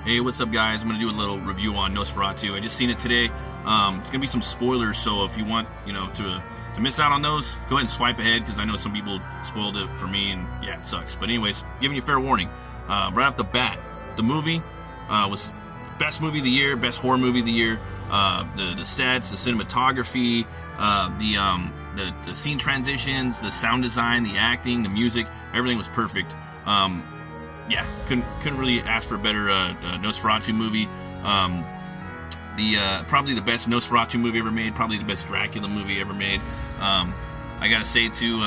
Hey, what's up, guys? I'm going to do a little review on Nosferatu. I just seen it today. It's going to be some spoilers, so if you want, to miss out on those, go ahead and swipe ahead, because I know some people spoiled it for me, and yeah, it sucks. But anyways, giving you fair warning. Right off the bat, the movie was best movie of the year, best horror movie of the year. The sets, the cinematography, the scene transitions, the sound design, the acting, the music, everything was perfect. Yeah, couldn't really ask for a better Nosferatu movie. Probably the best Nosferatu movie ever made. Probably the best Dracula movie ever made. I gotta say too.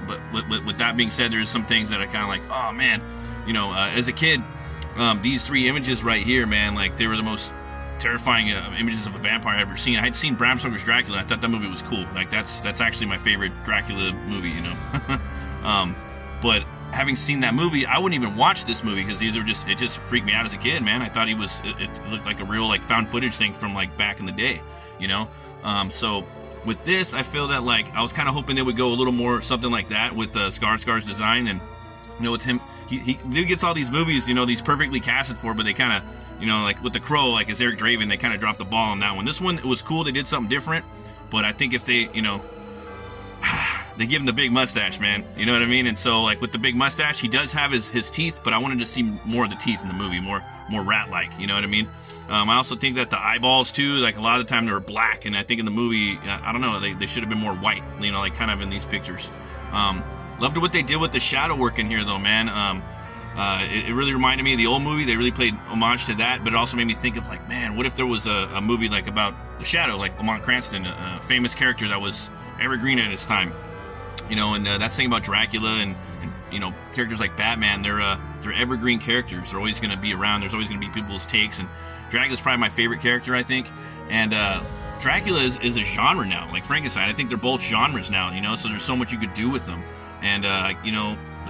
But with that being said, there's some things that are kind of like, oh man, as a kid, these three images right here, man, like they were the most terrifying images of a vampire I've ever seen. I had seen Bram Stoker's Dracula. I thought that movie was cool. Like that's actually my favorite Dracula movie. But having seen that movie, I wouldn't even watch this movie because it just freaked me out as a kid, man. I thought it looked like a real like found footage thing from like back in the day, So with this, I feel that like I was kind of hoping they would go a little more something like that with Skarsgård's design, and with him, he gets all these movies, these perfectly casted for, but they kind of, like with The Crow, like as Eric Draven, they kind of dropped the ball on that one. This one, it was cool. They did something different, but I think if they, they give him the big mustache, man. You know what I mean? And so, like, with the big mustache, he does have his teeth, but I wanted to see more of the teeth in the movie, more rat-like. You know what I mean? I also think that the eyeballs, too, like, a lot of the time they were black, and I think in the movie, I don't know, they should have been more white, like, kind of in these pictures. Loved what they did with the shadow work in here, though, man. It really reminded me of the old movie. They really played homage to that, but it also made me think of, like, man, what if there was a movie, like, about the shadow, like Lamont Cranston, a famous character that was evergreen at his time. And that's the thing about Dracula and characters like Batman. They're evergreen characters. They're always going to be around. There's always going to be people's takes. And Dracula's probably my favorite character, I think. And Dracula is a genre now, like Frankenstein. I think they're both genres now. So there's so much you could do with them. And the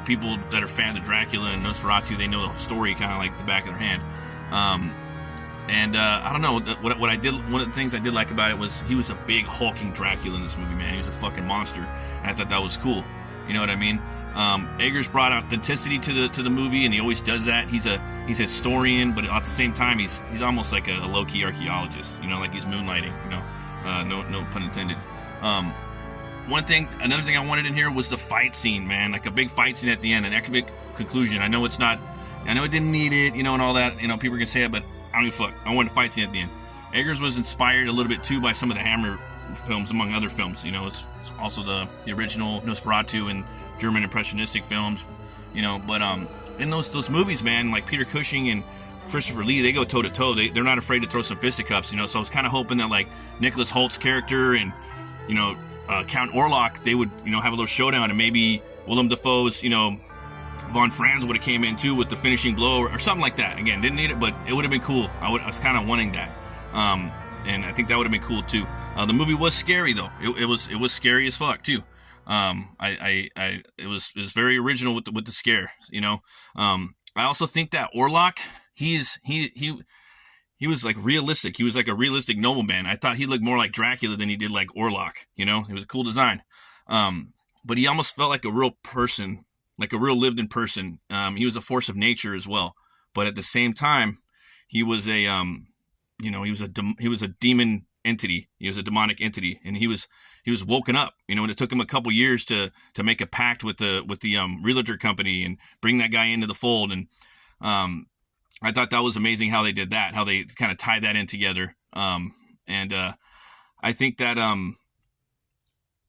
people that are fans of Dracula and Nosferatu, they know the story kind of like the back of their hand. I don't know what I did. One of the things I did like about it was he was a big hulking Dracula in this movie, man. He was a fucking monster, and I thought that was cool. You know what I mean? Eggers brought authenticity to the movie, and he always does that. He's a historian, but at the same time, he's almost like a low key archaeologist. Like he's moonlighting. No pun intended. Another thing I wanted in here was the fight scene, man. Like a big fight scene at the end, an epic conclusion. I know it didn't need it, and all that. People are gonna say it, but I don't give a fuck. I wanted a fight scene at the end. Eggers was inspired a little bit too by some of the Hammer films, among other films. It's also the original Nosferatu and German impressionistic films. But in those movies, man, like Peter Cushing and Christopher Lee, they go toe to toe. They're not afraid to throw some fisticuffs. So I was kind of hoping that like Nicholas Holt's character and Count Orlok, they would have a little showdown, and maybe Willem Dafoe's Von Franz would have came in too with the finishing blow or something like that. Again, didn't need it, but it would have been cool. I was kind of wanting that, and I think that would have been cool too. The movie was scary though. It was scary as fuck too. It was very original with the scare. I also think that Orlok, he was like realistic. He was like a realistic nobleman. I thought he looked more like Dracula than he did like Orlok. It was a cool design, but he almost felt like a real person. Like a real lived-in person. He was a force of nature as well, but at the same time, he was a demon entity. He was a demonic entity, and he was woken up. And it took him a couple years to make a pact with the realtor company and bring that guy into the fold. And I thought that was amazing how they did that, how they kind of tied that in together. I think that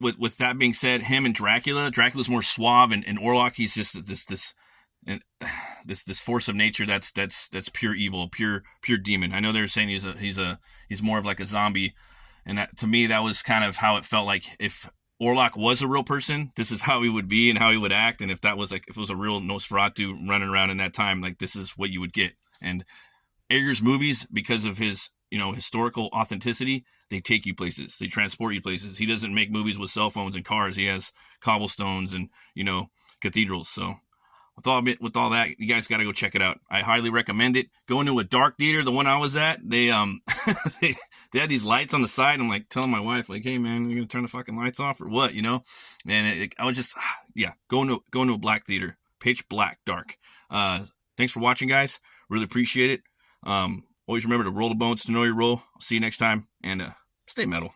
With that being said, him and Dracula's more suave, and Orlok, he's just this force of nature that's pure evil, pure demon. I know they're saying he's more of like a zombie, and that to me that was kind of how it felt like if Orlok was a real person, this is how he would be and how he would act, and if it was a real Nosferatu running around in that time, like this is what you would get. And Eggers' movies, because of his historical authenticity, they take you places. They transport you places. He doesn't make movies with cell phones and cars. He has cobblestones and, cathedrals. So with all that, you guys got to go check it out. I highly recommend it. Going to a dark theater, the one I was at, they they had these lights on the side. I'm like telling my wife, like, hey man, you gonna turn the fucking lights off or what? And I was just, going to a black theater, pitch black, dark. Thanks for watching, guys. Really appreciate it. Always remember to roll the bones to know your role. See you next time, and stay metal.